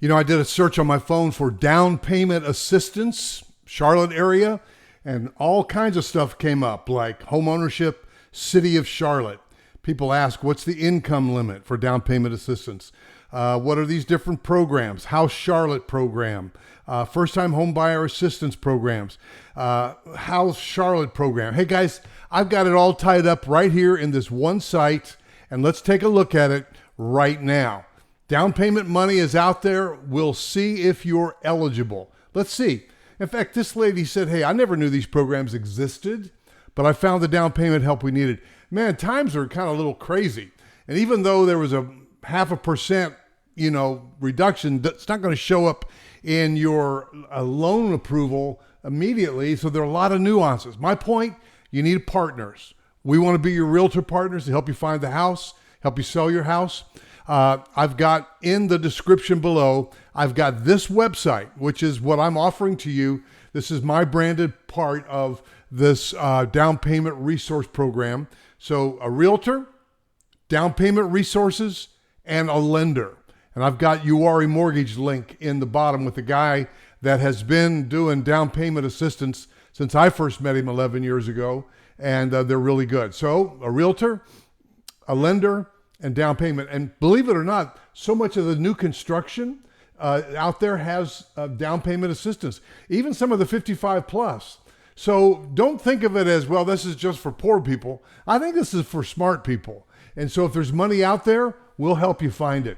You know, I did a search on my phone for down payment assistance, Charlotte area, and all kinds of stuff came up like homeownership, city of Charlotte. People ask, what's the income limit for down payment assistance? What are these different programs? House Charlotte program, first-time home buyer assistance programs, House Charlotte program. Hey guys, I've got it all tied up right here in this one site, and let's take a look at it right now. Down payment money is out there. We'll see if you're eligible. Let's see. In fact, this lady said, hey, I never knew these programs existed, but I found the down payment help we needed. Man, times are kind of a little crazy. And even though there was a 0.5%, reduction, that's not going to show up in your loan approval immediately. So there are a lot of nuances. My point, you need partners. We want to be your realtor partners to help you find the house, help you sell your house. I've got in the description below, I've got this website, which is what I'm offering to you. This is my branded part of this down payment resource program. So a realtor, down payment resources, and a lender. And I've got UWHARRIE mortgage link in the bottom with a guy that has been doing down payment assistance since I first met him 11 years ago. And they're really good. So a realtor, a lender, and down payment. And believe it or not, so much of the new construction out there has down payment assistance, even some of the 55 plus. So don't think of it as, well, this is just for poor people. I think this is for smart people. And so if there's money out there, we'll help you find it.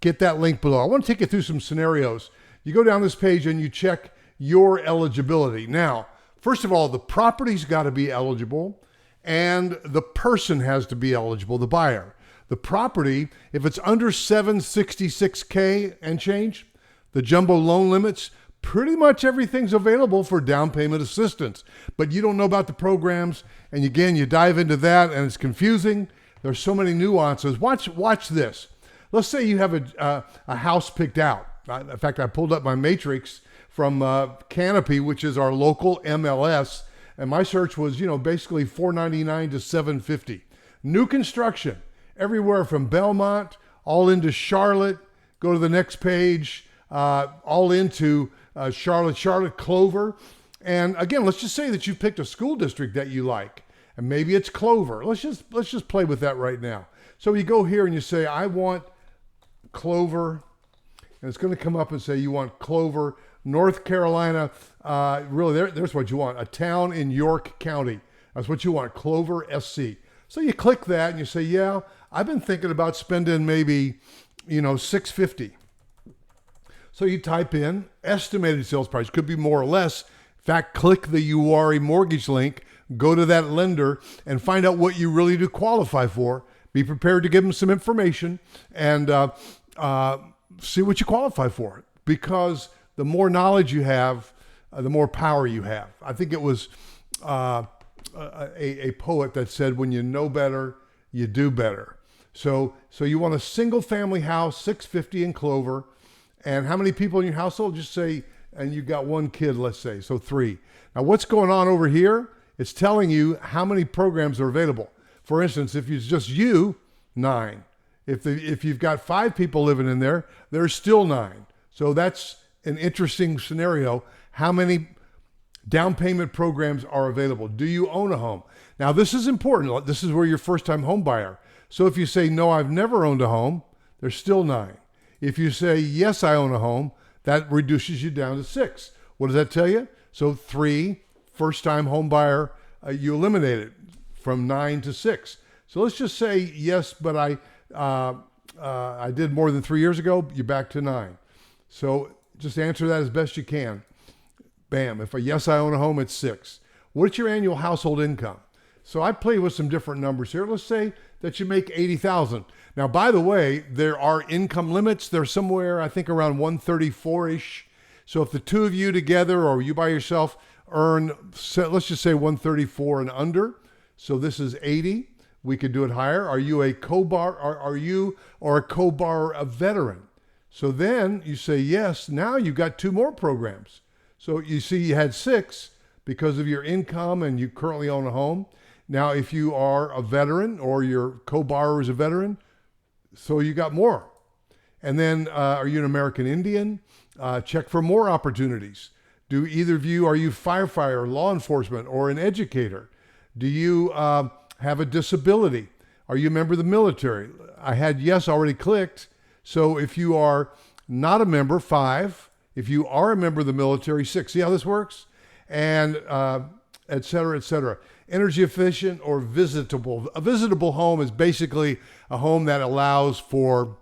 Get that link below. I want to take you through some scenarios. You go down this page and you check your eligibility. Now, first of all, the property's got to be eligible and the person has to be eligible, the buyer. The property, if it's under 766K and change, the jumbo loan limits, pretty much everything's available for down payment assistance. But you don't know about the programs, and again, you dive into that and it's confusing. There's so many nuances. Watch this. Let's say you have a house picked out. In fact, I pulled up my matrix from Canopy, which is our local MLS, and my search was, basically $499 to $750. New construction. Everywhere from Belmont, all into Charlotte, go to the next page, all into Charlotte Clover. And again, let's just say that you picked a school district that you like, and maybe it's Clover. Let's just play with that right now. So you go here and you say, I want Clover, and it's going to come up and say you want Clover, North Carolina. Really, there's what you want, a town in York County. That's what you want, Clover, SC. So you click that and you say, yeah, I've been thinking about spending maybe, $650. So you type in estimated sales price, could be more or less. In fact, click the UWHARRIE mortgage link, go to that lender and find out what you really do qualify for. Be prepared to give them some information and see what you qualify for. Because the more knowledge you have, the more power you have. I think it was a poet that said, when you know better, you do better. So you want a single family house, 650 in Clover. And how many people in your household? Just say, and you've got one kid, let's say, so 3. Now what's going on over here? It's telling you how many programs are available. For instance, if it's just you, 9. If you've got 5 people living in there, there's still 9. So that's an interesting scenario. How many down payment programs are available? Do you own a home? Now this is important. This is where you're first time home buyer. So if you say, no, I've never owned a home, there's still 9. If you say, yes, I own a home, that reduces you down to 6. What does that tell you? So 3, first time home buyer, you eliminate it from 9 to 6. So let's just say, yes, but I did more than 3 years ago, you're back to 9. So just answer that as best you can. Bam. If yes, I own a home, it's 6. What's your annual household income? So I play with some different numbers here. Let's say that you make $80,000. Now, by the way, there are income limits. They're somewhere, I think, around 134-ish. So if the two of you together or you by yourself earn, let's just say 134 and under. So this is 80. We could do it higher. Are you a co-borrower? Are you or a co-borrower a veteran? So then you say yes. Now you've got 2 more programs. So you see you had 6 because of your income and you currently own a home. Now, if you are a veteran or your co-borrower is a veteran, so you got more. And then, are you an American Indian? Check for more opportunities. Do either of you, are you firefighter, law enforcement, or an educator? Do you have a disability? Are you a member of the military? I had yes already clicked. So if you are not a member, 5. If you are a member of the military, 6. See how this works? And et cetera, et cetera. Energy efficient or visitable. A visitable home is basically a home that allows for,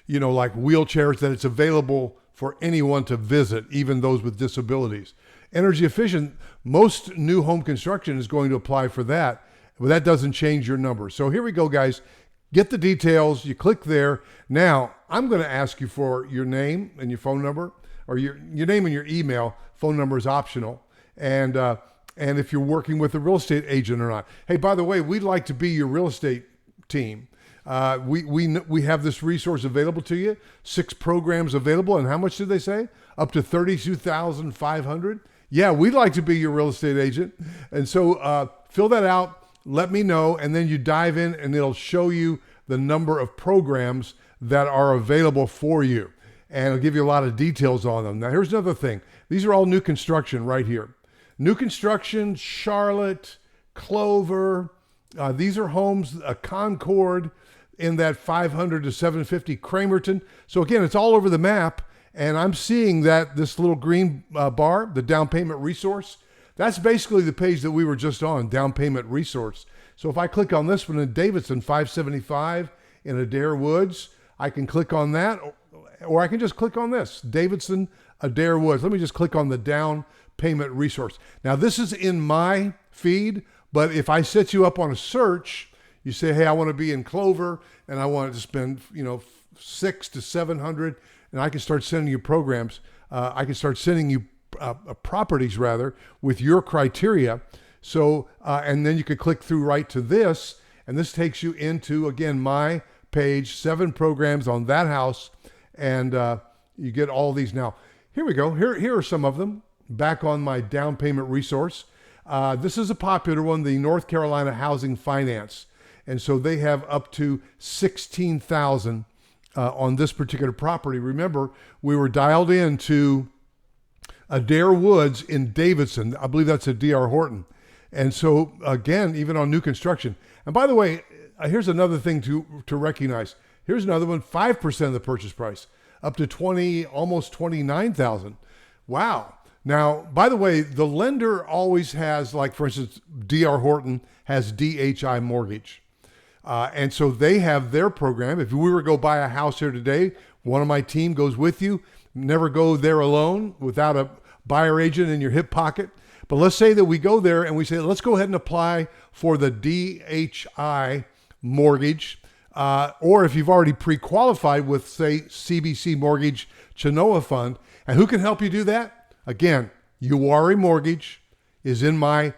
you know, like wheelchairs, that it's available for anyone to visit, even those with disabilities. Energy efficient, most new home construction is going to apply for that, but that doesn't change your number. So here we go, guys. Get the details. You click there. Now, I'm going to ask you for your name and your phone number, or your name and your email. Phone number is optional. And if you're working with a real estate agent or not. Hey, by the way, we'd like to be your real estate team. We have this resource available to you. 6 programs available. And how much did they say? Up to $32,500. Yeah, we'd like to be your real estate agent. And so fill that out. Let me know, and then you dive in and it'll show you the number of programs that are available for you. And it'll give you a lot of details on them. Now, here's another thing. These are all new construction right here. New construction, Charlotte, Clover. These are homes, Concord in that 500 to 750 Cramerton. So again, it's all over the map. And I'm seeing that this little green bar, the down payment resource, that's basically the page that we were just on, down payment resource. So if I click on this one in Davidson, 575 in Adair Woods, I can click on that, or I can just click on this, Davidson, Adair Woods. Let me just click on the down payment resource. Now this is in my feed, but if I set you up on a search, you say, hey, I want to be in Clover and I want to spend, you know, 600 to 700, and I can start sending you programs. I can start sending you properties rather with your criteria. So, and then you could click through right to this, and this takes you into, again, my page, 7 programs on that house. And you get all these. Now, here we go. Here are some of them back on my down payment resource. This is a popular one, the North Carolina Housing Finance. And so they have up to $16,000 on this particular property. Remember, we were dialed into Adair Woods in Davidson. I believe that's a D.R. Horton. And so, again, even on new construction. And by the way, here's another thing to recognize. Here's another one, 5% of the purchase price, up to almost $29,000. Wow. Now, by the way, the lender always has, like, for instance, D.R. Horton has DHI Mortgage. And so they have their program. If we were to go buy a house here today, one of my team goes with you. Never go there alone without a buyer agent in your hip pocket. But let's say that we go there and we say, let's go ahead and apply for the DHI mortgage. Or if you've already pre-qualified with, say, CBC Mortgage Chenoa Fund. And who can help you do that? Again, UWHARRIE Mortgage is in my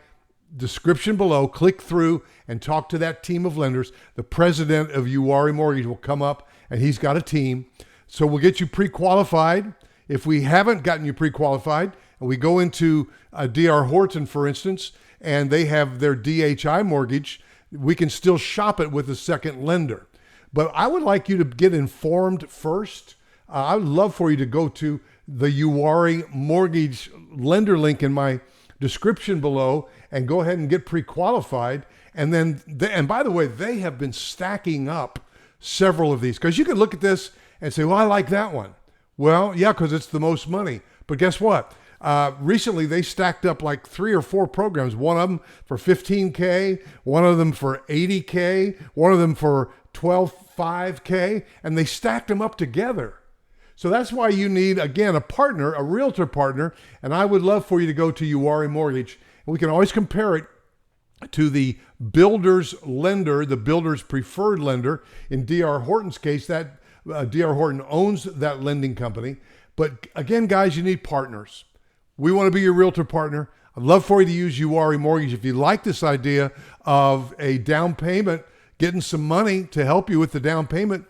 description below. Click through and talk to that team of lenders. The president of UWHARRIE Mortgage will come up, and he's got a team. So we'll get you pre-qualified. If we haven't gotten you pre-qualified, and we go into D.R. Horton, for instance, and they have their DHI mortgage, we can still shop it with a second lender. But I would like you to get informed first. I would love for you to go to the UWHARRIE Mortgage lender link in my description below and go ahead and get pre-qualified. And then, and by the way, they have been stacking up several of these, because you can look at this and say, well, I like that one. Well, yeah, because it's the most money. But guess what? Recently, they stacked up like 3 or 4 programs, one of them for $15K, one of them for $80K, one of them for $12.5K, and they stacked them up together. So that's why you need, again, a partner, a realtor partner, and I would love for you to go to UWHARRIE Mortgage. And we can always compare it to the builder's lender, the builder's preferred lender. In D.R. Horton's case, that D.R. Horton owns that lending company. But again, guys, you need partners. We want to be your realtor partner. I'd love for you to use UWHARRIE Mortgage. If you like this idea of a down payment, getting some money to help you with the down payment,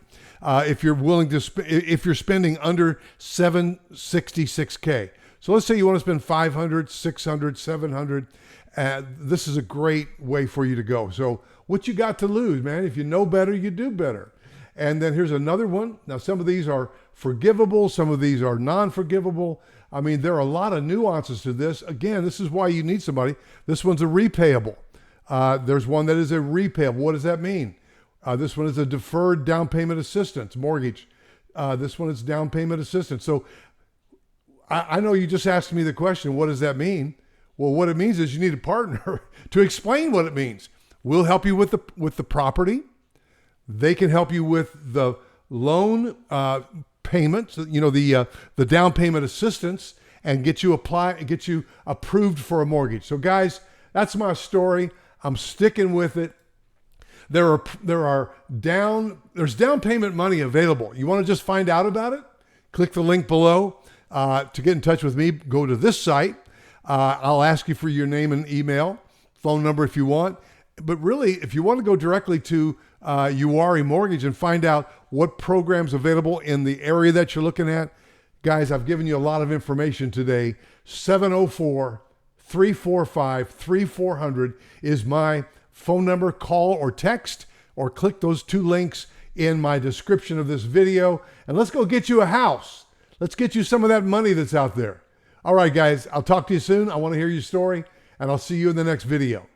if you're willing to, if you're spending under $766K. So let's say you want to spend $500, $600, $700. This is a great way for you to go. So what you got to lose, man? If you know better, you do better. And then here's another one. Now, some of these are forgivable. Some of these are non-forgivable. I mean, there are a lot of nuances to this. Again, this is why you need somebody. This one's a repayable. There's one that is a repayable. What does that mean? This one is a deferred down payment assistance mortgage. This one is down payment assistance. So I know you just asked me the question, what does that mean? Well, what it means is you need a partner to explain what it means. We'll help you with the property. They can help you with the loan payments, you know, the down payment assistance, and get you approved for a mortgage. So guys, that's my story. I'm sticking with it. There's down payment money available. You want to just find out about it? Click the link below. To get in touch with me, go to this site. I'll ask you for your name and email, phone number if you want. But really, if you want to go directly to UWHARRIE Mortgage and find out what programs available in the area that you're looking at, guys, I've given you a lot of information today. 704-345-3400 is my phone number. Call or text or click those two links in my description of this video. And let's go get you a house. Let's get you some of that money that's out there. All right, guys, I'll talk to you soon. I want to hear your story, and I'll see you in the next video.